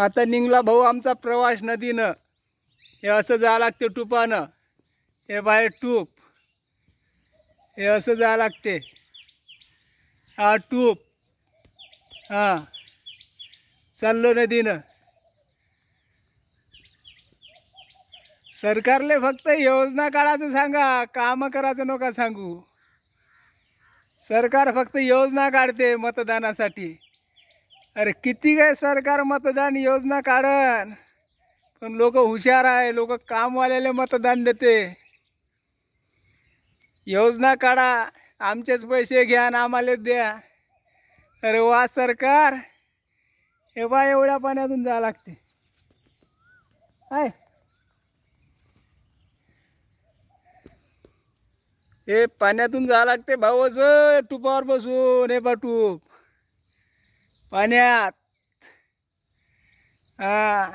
आता निघला भाऊ आमचा प्रवास नदीनं. हे असं जावं लागते टुपानं. हे बाहेर टूप, हे असं जावं लागते. हा टूप. हां, चाललो नदीनं. सरकारले फक्त योजना काढायचं सांगा, काम करायचं नका सांगू. सरकार फक्त योजना काढते मतदानासाठी. अरे किती काय सरकार मतदान योजना काढन, पण लोक हुशार आहे, लोक कामवाल्याला मतदान देते. योजना काढा, आमचेच पैसे घ्या आणि आम्हालाच द्या. अरे वा सरकार. हे बा एवढ्या पाण्यातून जावं लागते. आहे हे पाण्यातून जावं लागते भाऊ, असं टुपावर बसून. हे बा टूप पाण्यात. हा